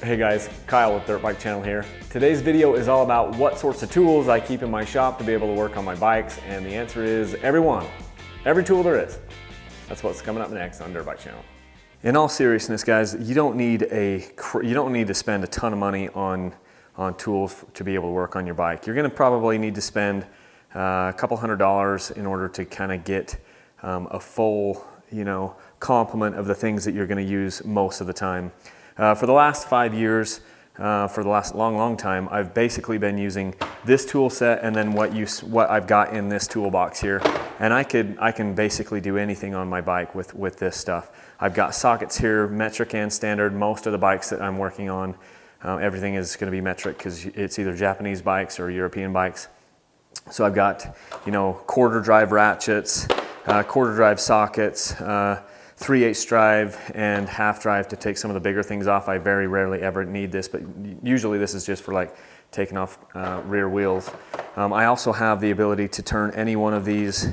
Hey guys, Kyle with Dirt Bike Channel here. Today's video is all about what sorts of tools I keep in my shop to be able to work on my bikes, and the answer is every one. Every tool there is. That's what's coming up next on Dirt Bike Channel. In all seriousness, guys, you don't need to spend a ton of money on tools to be able to work on your bike. You're going to probably need to spend a couple $100s in order to kind of get a full, complement of the things that you're going to use most of the time. For the last 5 years, for the last long time, I've basically been using this tool set and then what I've got in this toolbox here. And I can basically do anything on my bike with this stuff. I've got sockets here, metric and standard. Most of the bikes that I'm working on, everything is going to be metric because it's either Japanese bikes or European bikes. So I've got, quarter drive ratchets, quarter drive sockets, 3/8 drive and half drive to take some of the bigger things off. I very rarely ever need this, but usually this is just for like taking off rear wheels. I also have the ability to turn any one of these,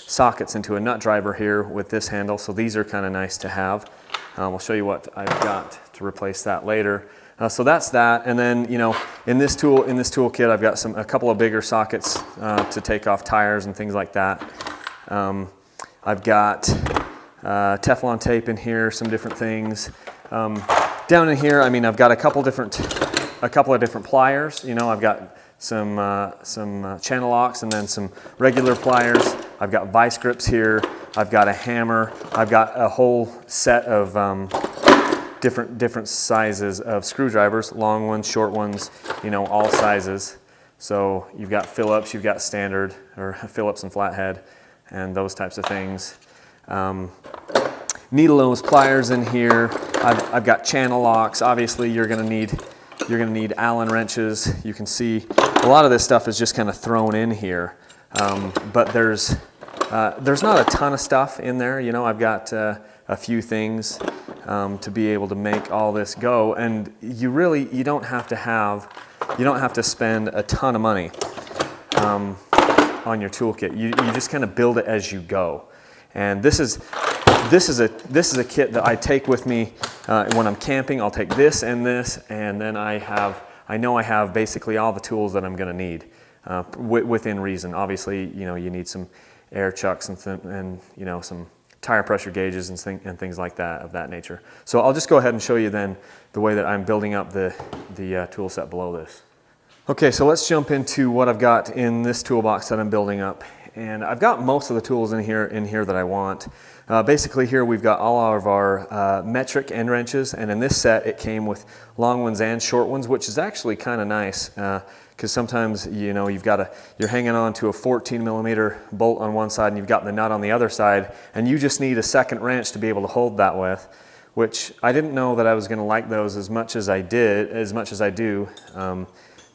sockets into a nut driver here with this handle. So these are kind of nice to have. I'll show you what I've got to replace that later. So that's that. And then, in this toolkit, I've got a couple of bigger sockets to take off tires and things like that. I've got Teflon tape in here, some different things. Down in here, I've got a couple of different pliers. I've got some channel locks and then some regular pliers. I've got vice grips here. I've got a hammer. I've got a whole set of different sizes of screwdrivers, long ones, short ones, all sizes. So you've got Phillips, you've got standard, or Phillips and flathead, and those types of things. Needle nose pliers in here. I've got channel locks. Obviously, you're gonna need Allen wrenches. You can see a lot of this stuff is just kind of thrown in here, but there's not a ton of stuff in there. I've got a few things to be able to make all this go, and you don't have to spend a ton of money on your toolkit. You just kind of build it as you go. And this is a kit that I take with me when I'm camping. I'll take this, and then I know I have basically all the tools that I'm going to need within reason. Obviously, you need some air chucks and some tire pressure gauges and things like that of that nature. So I'll just go ahead and show you then the way that I'm building up the tool set below this. Okay, so let's jump into what I've got in this toolbox that I'm building up. And I've got most of the tools in here that I want. Basically here we've got all of our metric end wrenches, and in this set it came with long ones and short ones, which is actually kind of nice because sometimes you're hanging on to a 14mm bolt on one side and you've got the nut on the other side, and you just need a second wrench to be able to hold that with, which I didn't know that I was going to like those as much as I do.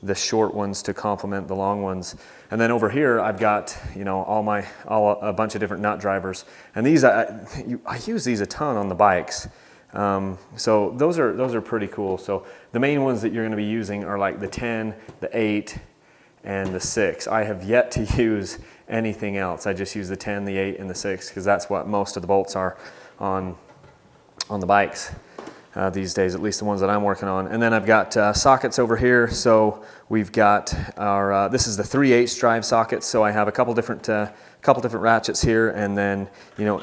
The short ones to complement the long ones. And then over here I've got a bunch of different nut drivers, and these I use these a ton on the bikes. So those are pretty cool. So the main ones that you're going to be using are like the 10, the 8, and the 6. I have yet to use anything else. I just use the 10, the 8, and the 6 because that's what most of the bolts are on the bikes. These days, at least the ones that I'm working on. And then I've got sockets over here. So we've got our, this is the 3/8 drive sockets. So I have a couple different ratchets here, and then,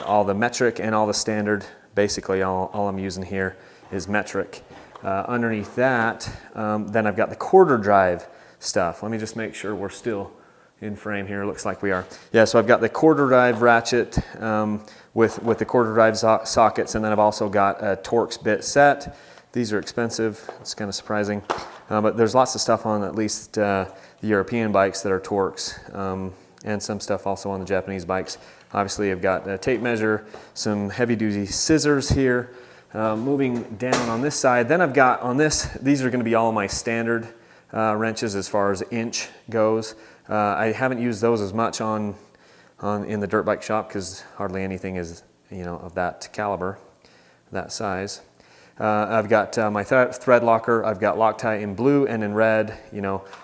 all the metric and all the standard. Basically, all I'm using here is metric. Underneath that, then I've got the quarter drive stuff. Let me just make sure we're still in frame here. Looks like we are. Yeah, so I've got the quarter drive ratchet with the quarter drive sockets, and then I've also got a Torx bit set. These are expensive. It's kind of surprising, but there's lots of stuff on at least the European bikes that are Torx, and some stuff also on the Japanese bikes. Obviously, I've got a tape measure, some heavy-duty scissors here. Moving down on this side, then I've got on this. These are going to be all my standard wrenches as far as inch goes. I haven't used those as much in the dirt bike shop because hardly anything is of that caliber, that size. I've got my thread locker. I've got Loctite in blue and in red.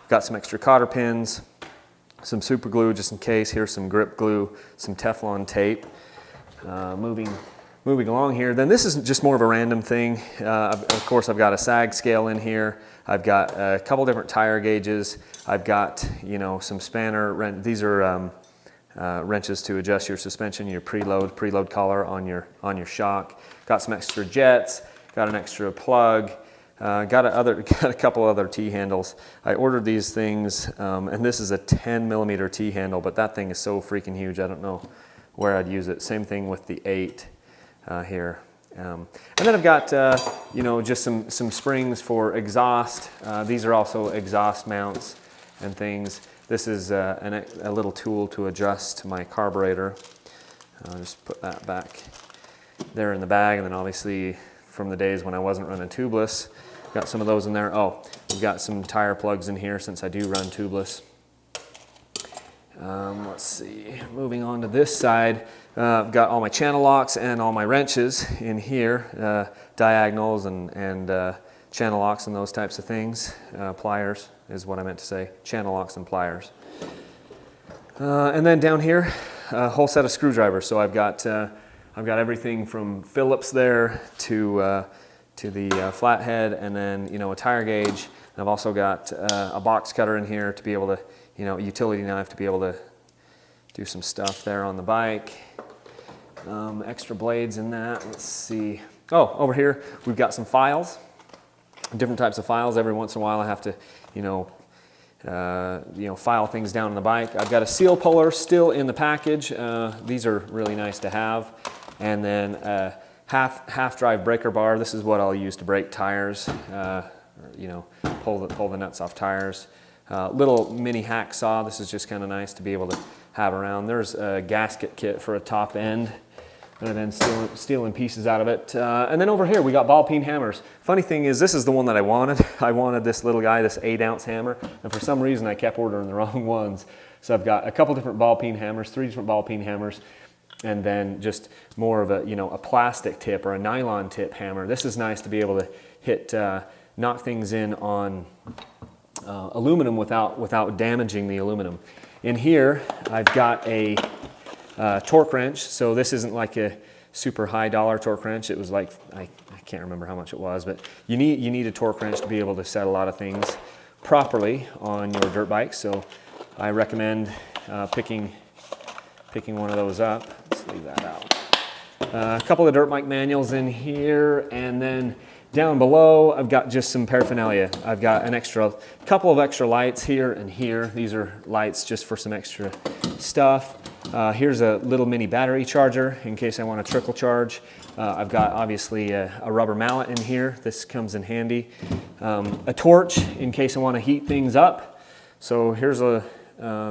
Got some extra cotter pins, some super glue just in case. Here's some grip glue, some Teflon tape. Moving moving along here, then this is just more of a random thing. Of course, I've got a sag scale in here. I've got a couple different tire gauges. I've got, you know, some spanner. These are wrenches to adjust your suspension, your preload collar on your shock. Got some extra jets. Got an extra plug. Got a couple other T-handles. I ordered these things, and this is a 10 millimeter T-handle, but that thing is so freaking huge. I don't know where I'd use it. Same thing with the 8 here. And then I've got, you know, just some springs for exhaust. These are also exhaust mounts and things. This is a little tool to adjust my carburetor. I'll just put that back there in the bag, and then obviously from the days when I wasn't running tubeless, got some of those in there. Oh, we've got some tire plugs in here since I do run tubeless. Let's see, moving on to this side, I've got all my channel locks and all my wrenches in here, diagonals and channel locks and those types of things. Pliers is what I meant to say, channel locks and pliers. And then down here, a whole set of screwdrivers. So I've got everything from Phillips there to the flathead, and then, you know, a tire gauge. And I've also got a box cutter in here to be able to, you know, utility knife to be able to do some stuff there on the bike. Extra blades in that. Let's see. Oh, over here we've got some files, different types of files. Every once in a while I have to, you know, file things down on the bike. I've got a seal puller still in the package. These are really nice to have. And then a half drive breaker bar. This is what I'll use to brake tires, you know, pull the nuts off tires. Little mini hacksaw. This is just kind of nice to be able to have around. There's a gasket kit for a top end, and then stealing pieces out of it. And then over here we got ball peen hammers. Funny thing is, this is the one that I wanted. I wanted this little guy, this 8-ounce hammer, and for some reason I kept ordering the wrong ones. So I've got a couple different ball peen hammers, 3 different ball peen hammers, and then just more of a, you know, a plastic tip or a nylon tip hammer. This is nice to be able to hit, knock things in on aluminum without damaging the aluminum. In here, I've got a torque wrench. So this isn't like a super high dollar torque wrench. It was like, I can't remember how much it was, but you need a torque wrench to be able to set a lot of things properly on your dirt bike. So I recommend picking one of those up. Let's leave that out. A couple of dirt bike manuals in here, and then down below I've got just some paraphernalia. I've got couple of extra lights here and here. These are lights just for some extra stuff. Here's a little mini battery charger in case I want to trickle charge. I've got obviously a rubber mallet in here. This comes in handy. A torch in case I want to heat things up. So here's a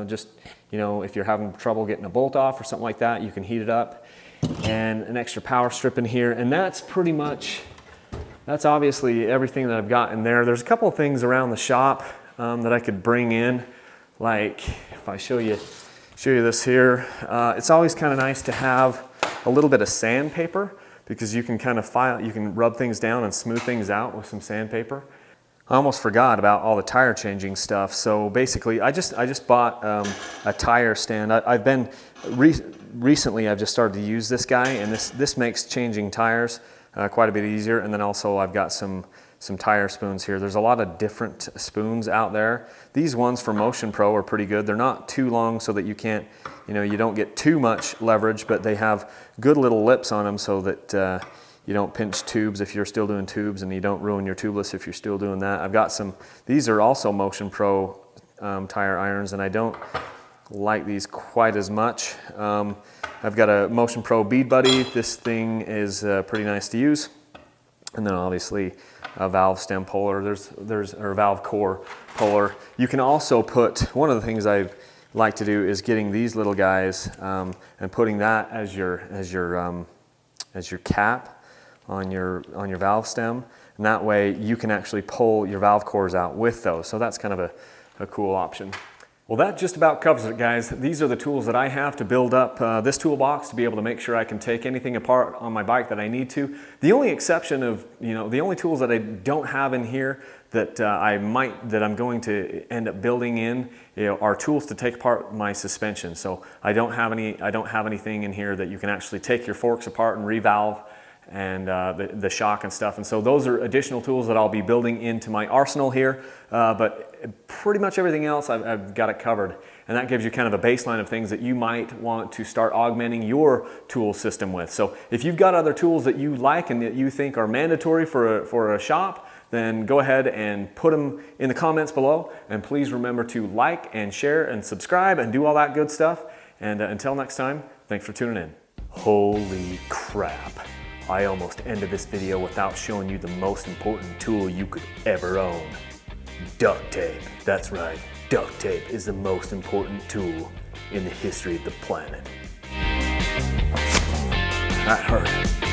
just, you know, if you're having trouble getting a bolt off or something like that, you can heat it up. And an extra power strip in here, and that's obviously everything that I've got in there. There's a couple of things around the shop that I could bring in, like if I show you this here. It's always kind of nice to have a little bit of sandpaper, because you can kind of you can rub things down and smooth things out with some sandpaper. I almost forgot about all the tire changing stuff. So basically, I just bought a tire stand. Recently I've just started to use this guy, and this makes changing tires quite a bit easier. And then also I've got some tire spoons here. There's a lot of different spoons out there. These ones for Motion Pro are pretty good. They're not too long so that you can't, you know, you don't get too much leverage, but they have good little lips on them so that you don't pinch tubes if you're still doing tubes, and you don't ruin your tubeless if you're still doing that. I've got these are also Motion Pro tire irons, and I don't like these quite as much. I've got a Motion Pro Bead Buddy. This thing is pretty nice to use. And then obviously a valve stem puller, or valve core puller. You can also put, one of the things I like to do is getting these little guys and putting that as your cap on your valve stem, and that way you can actually pull your valve cores out with those. So that's kind of a cool option. Well, that just about covers it, guys. These are the tools that I have to build up this toolbox to be able to make sure I can take anything apart on my bike that I need to. The only exception of, the only tools that I don't have in here that I'm going to end up building in, are tools to take apart my suspension. So I don't have anything in here that you can actually take your forks apart and revalve and the shock and stuff. And so those are additional tools that I'll be building into my arsenal here, but pretty much everything else I've got it covered. And that gives you kind of a baseline of things that you might want to start augmenting your tool system with. So if you've got other tools that you like and that you think are mandatory for a shop, then go ahead and put them in the comments below. And please remember to like and share and subscribe and do all that good stuff. And until next time, thanks for tuning in. Holy crap. I almost ended this video without showing you the most important tool you could ever own. Duct tape. That's right. Duct tape is the most important tool in the history of the planet. That hurt.